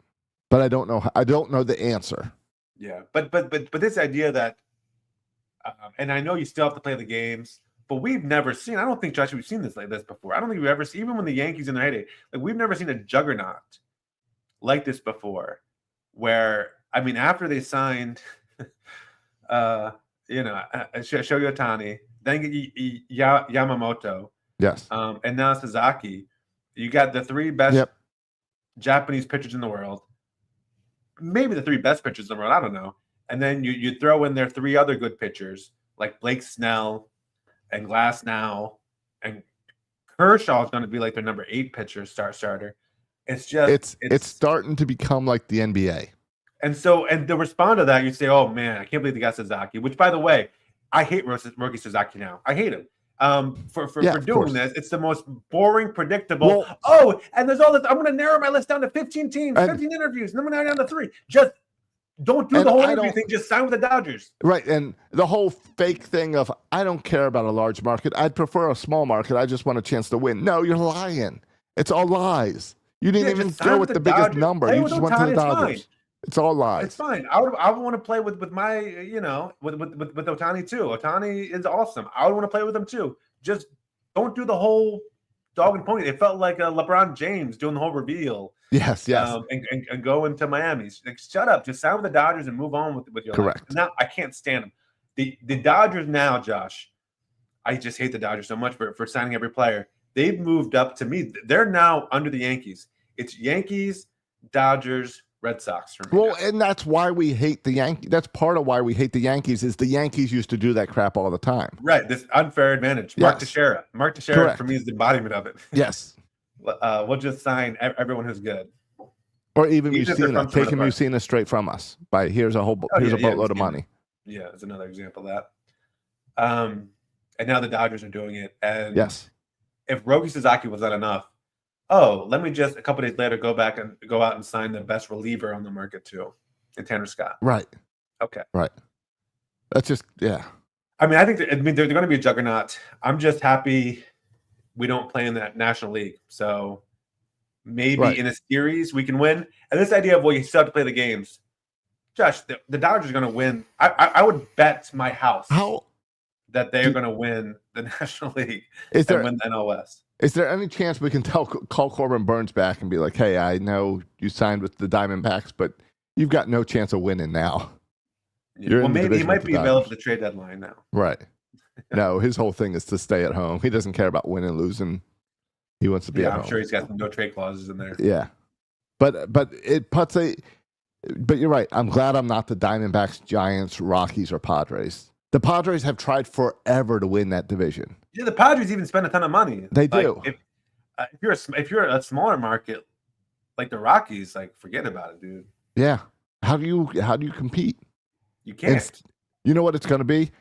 but I don't know. I don't know the answer. Yeah, but this idea that, and I know you still have to play the games, but we've never seen. I don't think, Josh, we've seen this like this before. I don't think we've ever seen, even when the Yankees in their heyday, like we've never seen a juggernaut like this before. Where after they signed, Shohei Ohtani, then Yamamoto, Yes, and now Sasaki, you got the three best Japanese pitchers in the world, maybe the three best pitchers in the world. I don't know. And then you throw in their three other good pitchers like Blake Snell and Glasnow, and Kershaw is going to be like their number 8 pitcher, starter. It's just it's starting to become like the NBA. And to respond to that, you say, "Oh man, I can't believe they got Sasaki." Which, by the way, I hate Roki Sasaki now. I hate him for doing this. It's the most boring, predictable. And there's all this. I'm going to narrow my list down to 15 teams, 15 interviews, and I'm going to narrow down to 3. Just don't do the whole interview thing. Just sign with the Dodgers. Right, and the whole fake thing of I don't care about a large market. I'd prefer a small market. I just want a chance to win. No, you're lying. It's all lies. You didn't even go with the biggest number. You just went to the Dodgers. It's all lies. It's fine. I would want to play with my with Ohtani too. Ohtani is awesome. I would want to play with him too. Just don't do the whole dog and pony. It felt like LeBron James doing the whole reveal. Yes. And go into Miami. Like, shut up. Just sign with the Dodgers and move on with your life. Now I can't stand them. The Dodgers now, Josh. I just hate the Dodgers so much for signing every player. They've moved up to me. They're now under the Yankees. It's Yankees, Dodgers, Red Sox for me. Well, and that's why we hate the Yankees. That's part of why we hate the Yankees is the Yankees used to do that crap all the time. Right. This unfair advantage. Mark Teixeira. Mark Teixeira for me is the embodiment of it. Yes. We'll just sign everyone who's good. Or even Musina, taking Musina straight from us. By here's a boatload of money. Yeah, it's another example of that. And now the Dodgers are doing it. And if Roki Sasaki was not enough, let me just a couple days later go out and sign the best reliever on the market too, and Tanner Scott. Right. Okay. Right. That's just I think they're going to be a juggernaut. I'm just happy we don't play in that National League, so maybe in a series we can win. And this idea of you still have to play the games, Josh, the Dodgers are going to win. I would bet my house that they are going to win the National League and win the NL West. Is there any chance we can call Corbin Burns back and be like, hey, I know you signed with the Diamondbacks, but you've got no chance of winning now? Well, maybe he might be available for the trade deadline now. Right. No, his whole thing is to stay at home. He doesn't care about winning, losing. He wants to be at home. I'm sure he's got some no trade clauses in there. Yeah. But you're right. I'm glad I'm not the Diamondbacks, Giants, Rockies, or Padres. The Padres have tried forever to win that division. Yeah, the Padres even spend a ton of money. They do. If you're a smaller market like the Rockies, forget about it, dude. Yeah. How do you compete? You can't. You know what it's going to be?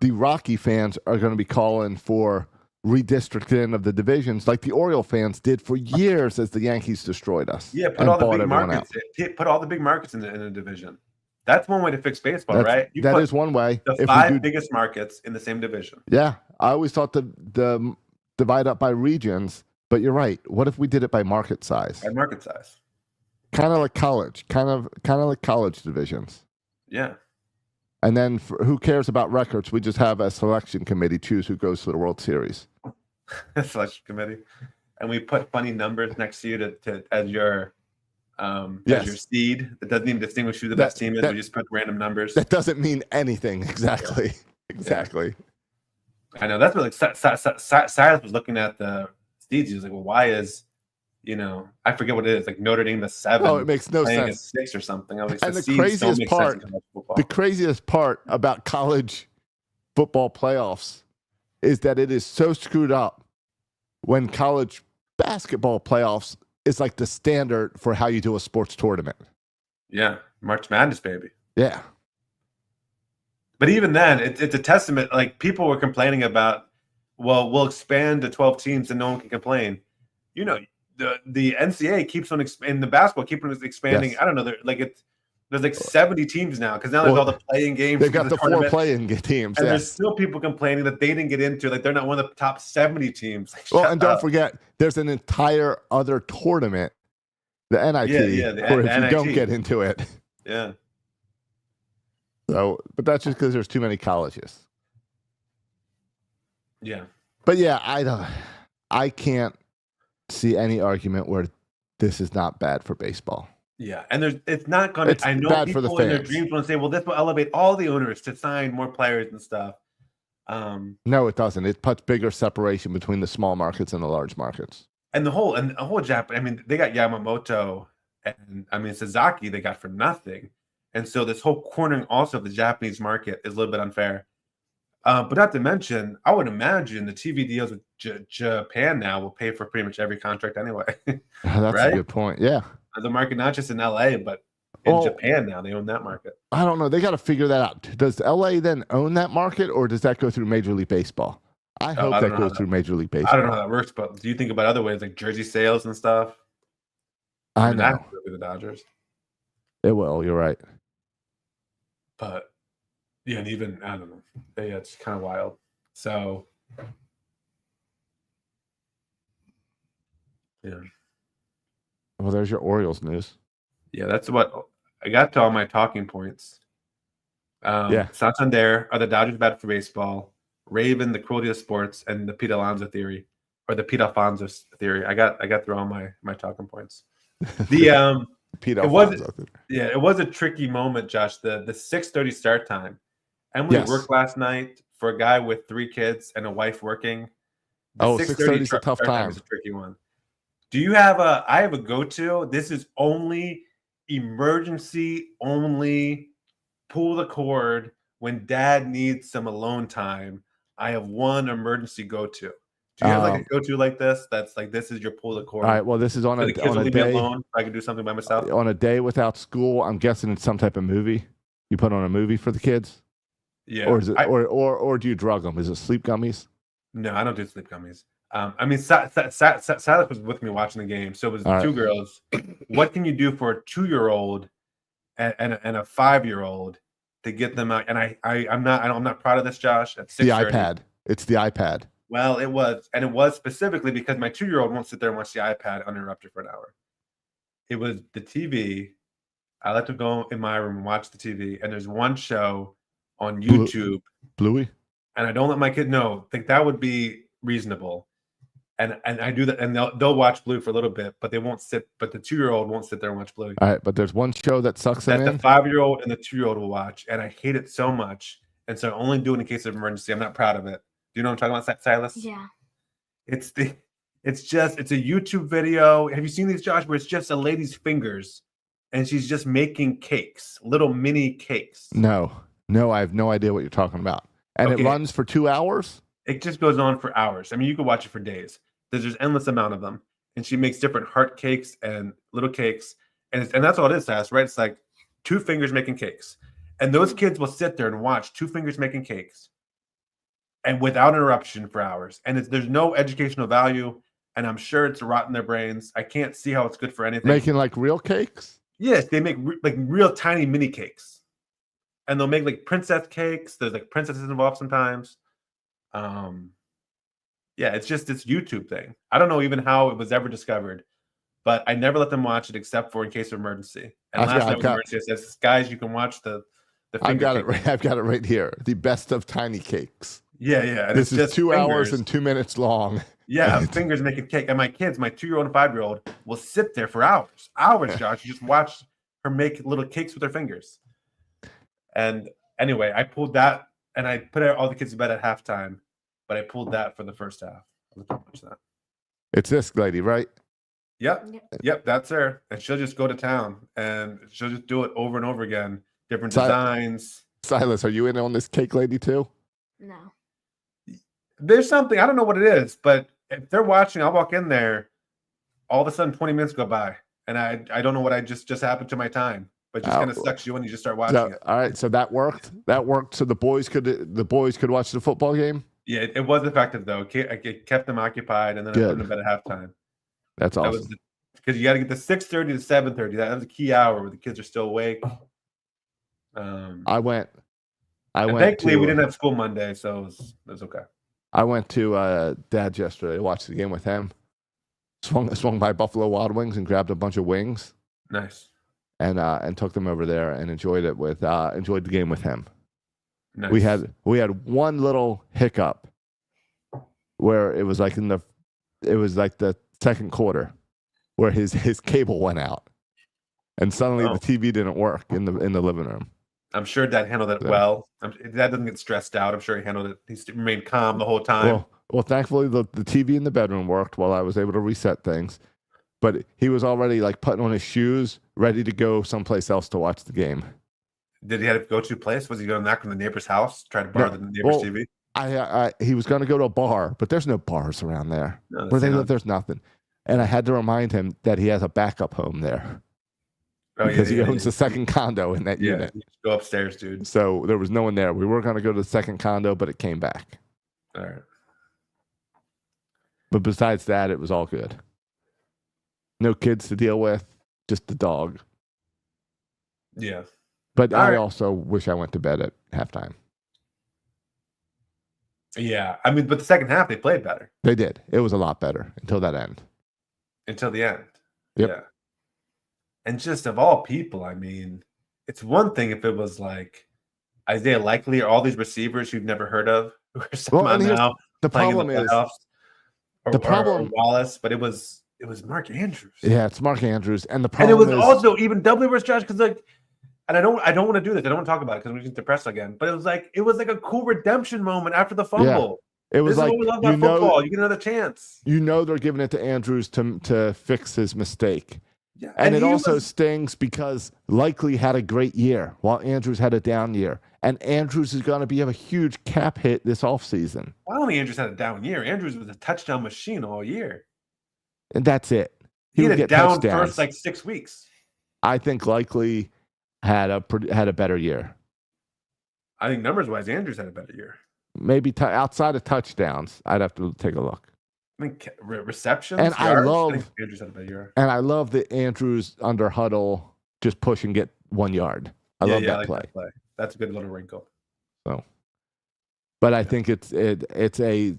The Rocky fans are going to be calling for redistricting of the divisions, like the Oriole fans did for years as the Yankees destroyed us. Yeah, put all the big markets. Put all the big markets in the division. That's one way to fix baseball, right? That is one way. The 5 biggest markets in the same division. Yeah, I always thought the divide up by regions, but you're right. What if we did it by market size? By market size. Kind of like college. Kind of like college divisions. Yeah. And then who cares about records? We just have a selection committee choose who goes to the World Series. Selection committee, and we put funny numbers next to you to as your seed. That doesn't even distinguish who the best team is. We just put random numbers. That doesn't mean anything. Exactly. Yeah. Exactly. I know. That's what Silas was looking at the seeds. He was like, well, why is, I forget what it is. Like Notre Dame the 7. Oh, it makes no sense. 6 or something. And the craziest part about college football playoffs is that it is so screwed up when college basketball playoffs is like the standard for how you do a sports tournament. Yeah. March Madness, baby. Yeah. But even then, it's a testament. Like, people were complaining about, well, we'll expand to 12 teams and no one can complain. The NCAA keeps on in the basketball, keeping on expanding. Yes. I don't know. There's like 70 teams now because now there's all the playing games. They've got the 4 tournament. playing teams. And yeah. there's still people complaining that they didn't get into. Like they're not one of the top 70 teams. Like, Well, and don't up. forget, there's an entire other tournament, the NIT, where if you don't get into it. Yeah. So, but that's just because there's too many colleges. Yeah. But yeah, I can't see any argument where this is not bad for baseball. Yeah, and it's not going to. I know bad people for the in their fans. dreams want to say, "Well, this will elevate all the owners to sign more players and stuff." No, it doesn't. It puts bigger separation between the small markets and the large markets. And the whole Japan. I mean, they got Yamamoto and Sasaki. They got for nothing, and so this whole cornering also of the Japanese market is a little bit unfair. But not to mention, I would imagine the TV deals with Japan now will pay for pretty much every contract anyway. That's right? a good point. Yeah. The market, not just in LA, but in Japan now, they own that market. I don't know. They got to figure that out. Does LA then own that market, or does that go through Major League Baseball? I hope that goes through Major League Baseball. I don't know how that works, but do you think about other ways like jersey sales and stuff? I know. That could be the Dodgers. It will. You're right. But yeah, and even I don't know. Yeah, it's kind of wild. So yeah. Well, there's your Orioles news. Yeah, that's what I got to all my talking points. Santander, are the Dodgers bad for baseball? Raven, the cruelty of sports, and the Pete Alonso theory, or the Pete Alfonso theory. I got through all my talking points. The Pete Alfonso. It was a tricky moment, Josh. The 6:30 start time. Emily worked last night for a guy with 3 kids and a wife working. 6:30 is a tough time. Is a tricky one. Do you have I have a go-to. This is only emergency only. Pull the cord when dad needs some alone time. I have one emergency go-to. Do you have like a go-to like this? That's like this is your pull the cord. All right. Well, this is on a day alone. I can do something by myself. On a day without school, I'm guessing it's some type of movie. You put on a movie for the kids. Yeah. Or is it or do you drug them? Is it sleep gummies? No, I don't do sleep gummies. I mean, Silas was with me watching the game, so it was two girls. What can you do for a 2-year-old and a 5-year-old to get them out? And I'm not proud of this, Josh. At 6:30. The iPad. It's the iPad. Well, it was specifically because my 2-year-old won't sit there and watch the iPad uninterrupted for an hour. It was the TV. I let them go in my room and watch the TV, and there's one show on YouTube, Bluey, and I don't let my kid know. Think that would be reasonable. And I do that, and they'll watch Blue for a little bit, but they won't sit. But the 2-year-old won't sit there and watch Blue. All right, but there's one show that sucks them in. That the 5-year-old and the 2-year-old will watch, and I hate it so much. And so I only do it in case of emergency. I'm not proud of it. Do you know what I'm talking about, Silas? Yeah. It's a YouTube video. Have you seen these, Josh? Where it's just a lady's fingers, and she's just making cakes, little mini cakes. No, I have no idea what you're talking about. And it runs for 2 hours. It just goes on for hours. I mean, you could watch it for days. There's endless amount of them, and she makes different heart cakes and little cakes, and that's all it is, Sass, right? It's like 2 fingers making cakes, and those kids will sit there and watch 2 fingers making cakes, and without interruption for hours. And there's no educational value, and I'm sure it's rotting their brains. I can't see how it's good for anything. Making like real cakes? Yes, they make like real tiny mini cakes, and they'll make like princess cakes. There's like princesses involved sometimes. Yeah, it's just this YouTube thing. I don't know even how it was ever discovered, but I never let them watch it except for in case of emergency. And last night was emergency. I says, guys, you can watch the I've got it right here. The best of tiny cakes. Yeah. And this is just 2 fingers. hours and 2 minutes long. Yeah, fingers making cake. And my kids, my 2-year-old and 5-year-old, will sit there for hours, Josh. You just watch her make little cakes with her fingers. And anyway, I pulled that, and I put all the kids to bed at halftime. But I pulled that for the first half. Watch that. It's this lady, right? Yep, that's her. And she'll just go to town, and she'll just do it over and over again. Different designs. Silas, are you in on this cake lady too? No. There's something, I don't know what it is, but if they're watching, I'll walk in there, all of a sudden 20 minutes go by, and I don't know what just happened to my time. But just kind of sucks you when you just start watching it. All right, so that worked. So the boys could watch the football game. Yeah, it was effective though. It kept them occupied, and then I put them to bed at halftime. That's awesome. Because you got to get the 6:30 to 7:30. That was a key hour where the kids are still awake. I went. And thankfully, we didn't have school Monday, so it was okay. I went to Dad's yesterday to watch the game with him. Swung by Buffalo Wild Wings and grabbed a bunch of wings. Nice. And took them over there and enjoyed the game with him. Nice. We had one little hiccup where it was like the second quarter where his cable went out, and suddenly the TV didn't work in the living room. I'm sure Dad handled it well. Dad doesn't get stressed out. I'm sure he handled it. He remained calm the whole time. Well, thankfully the TV in the bedroom worked while I was able to reset things. But he was already like putting on his shoes, ready to go someplace else to watch the game. Did he have to go to a place? Was he going to knock on the neighbor's house, try to borrow the neighbor's TV? He was going to go to a bar, but there's no bars around there. No, where they live, there's nothing. And I had to remind him that he has a backup home there. Because he owns the second condo in that unit. Go upstairs, dude. So there was no one there. We were going to go to the second condo, but it came back. All right. But besides that, it was all good. No kids to deal with, just the dog. Yeah. But I also wish I went to bed at halftime. Yeah. I mean, but the second half, they played better. They did. It was a lot better until that end. Until the end. Yep. Yeah. And just of all people, I mean, it's one thing if it was like Isaiah Likely or all these receivers you've never heard of who are somehow now the playing problem in the playoffs. Or Wallace, but it was Mark Andrews. Yeah, it's Mark Andrews, and the problem and it was also even doubly worse, Josh, because like, and I don't want to do this. I don't want to talk about it because we get depressed again. But it was like a cool redemption moment after the fumble. Yeah. It was like, is what we love about football. You get another chance. You know they're giving it to Andrews to fix his mistake. Yeah. And it also stings because Likely had a great year while Andrews had a down year. And Andrews is going to have a huge cap hit this offseason. Well, I don't think Andrews had a down year. Andrews was a touchdown machine all year. And that's it. He had a down first 6 weeks. I think Likely had a better year. I think numbers-wise, Andrews had a better year. Maybe outside of touchdowns, I'd have to take a look. I mean, receptions, and yards, I think Andrews had a better year. And I love that Andrews under huddle just push and get 1 yard. I love that play. That's a good little wrinkle. So, but I think it's a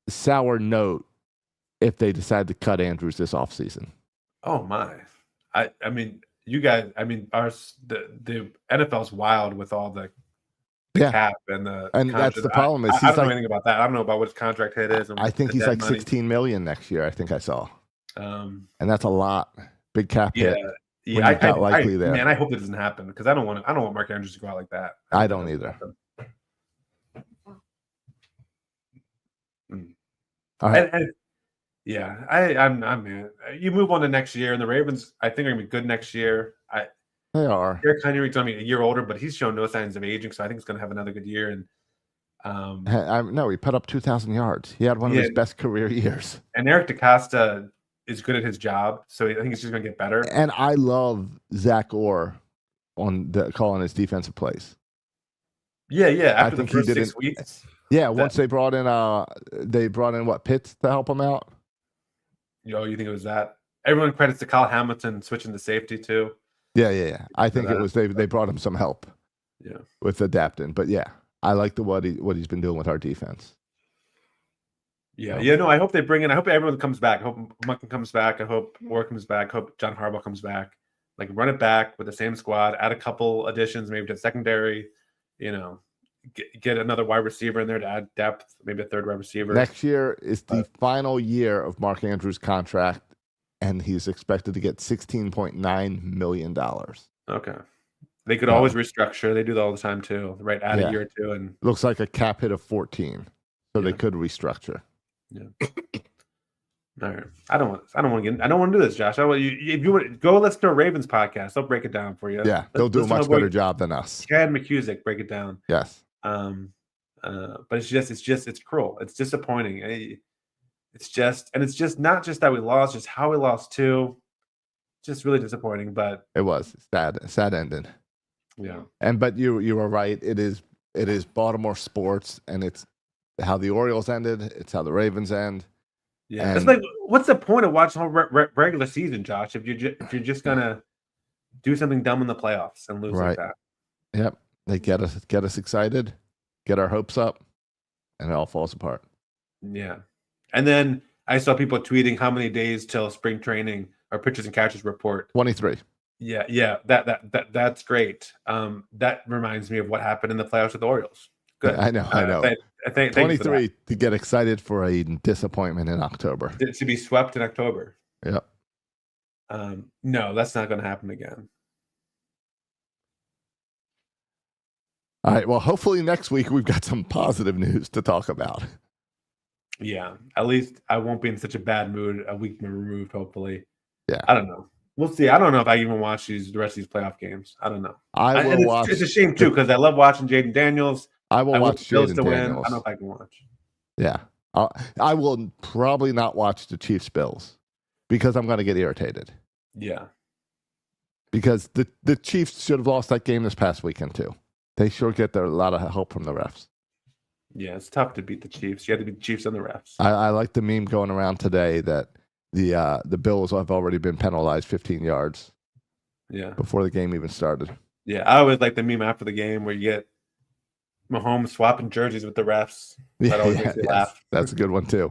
sour note if they decide to cut Andrews this offseason. Oh my! I mean, you guys. I mean, the NFL's wild with all the cap and the that's the problem. I don't know anything about that. I don't know about what his contract hit is. I think he's like $16 million next year. I think I saw. And that's a lot. Big cap hit. Yeah, Man, I hope it doesn't happen because I don't want Mark Andrews to go out like that. I don't either. All right. I'm you move on to next year, and the Ravens, I think, are gonna be good next year. They are. Derrick Henry's gonna be a year older, but he's shown no signs of aging, so I think he's gonna have another good year. And no, he put up 2,000 yards. He had one of his best career years. And Eric DeCosta is good at his job, so I think he's just gonna get better. And I love Zach Orr on calling his defensive plays. Yeah. After the first 6 weeks. Yeah, once they brought in what, Pitts to help him out. You think it was that? Everyone credits to Kyle Hamilton switching to safety too. Yeah. I think it was they brought him some help. Yeah, with adapting. But yeah, I like what he's been doing with our defense. Yeah. No, I hope they bring in. I hope everyone comes back. I hope Munkin comes back. I hope Orr comes back. I hope John Harbaugh comes back. Like run it back with the same squad. Add a couple additions, maybe to secondary. Get another wide receiver in there to add depth. Maybe a third wide receiver. Next year is the final year of Mark Andrews' contract, and he's expected to get $16.9 million. Okay. They could always restructure. They do that all the time too. Right, add a year or two, and looks like a cap hit of 14, so they could restructure. Yeah. All right. I don't want to do this, Josh. If you want, go listen to a Ravens podcast. They'll break it down for you. Yeah, they'll do a much better job than us. Chad McCusick break it down. Yes. But it's cruel. It's disappointing. It's just not just that we lost, just how we lost too. Just really disappointing. But it was sad ending. Yeah. But you were right. It is Baltimore sports, and it's how the Orioles ended. It's how the Ravens end. Yeah. It's like, what's the point of watching the whole regular season, Josh? If you're just gonna do something dumb in the playoffs and lose like that. Yep. They get us excited, get our hopes up, and it all falls apart. Yeah. And then I saw people tweeting how many days till spring training or pitchers and catchers report. 23. Yeah. That's great. That reminds me of what happened in the playoffs with the Orioles. Good. I know. Thank you for 23 to get excited for a disappointment in October. that. To be swept in October. Yep. No, that's not going to happen again. All right. Well, hopefully next week we've got some positive news to talk about. Yeah. At least I won't be in such a bad mood a week removed, hopefully. Yeah. I don't know. We'll see. I don't know if I even watch the rest of these playoff games. I don't know. I will watch. It's a shame, too, because I love watching Jaden Daniels. I will watch Jaden Jaden win. Daniels. I don't know if I can watch. Yeah. I will probably not watch the Chiefs Bills because I'm going to get irritated. Yeah. Because the Chiefs should have lost that game this past weekend, too. They sure get a lot of help from the refs. Yeah, it's tough to beat the Chiefs. You have to beat the Chiefs and the refs. I like the meme going around today that the Bills have already been penalized 15 yards before the game even started. Yeah, I always like the meme after the game where you get Mahomes swapping jerseys with the refs. That always makes me laugh. That's a good one, too.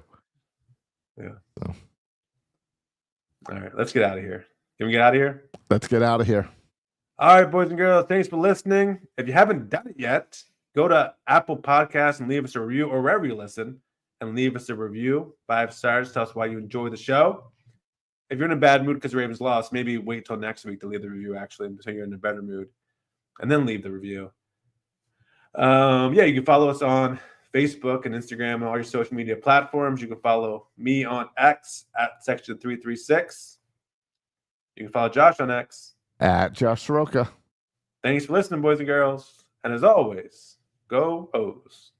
Yeah. So. All right, let's get out of here. Can we get out of here? Let's get out of here. All right, boys and girls, thanks for listening. If you haven't done it yet, go to Apple Podcasts and leave us a review, or wherever you listen, and leave us a review. 5 stars. Tell us why you enjoy the show. If you're in a bad mood because the Ravens lost, maybe wait till next week to leave the review, actually, until you're in a better mood, and then leave the review. You can follow us on Facebook and Instagram and all your social media platforms. You can follow me on X at Section336. You can follow Josh on X At Josh Soroka. Thanks for listening, boys and girls. And as always, go O's.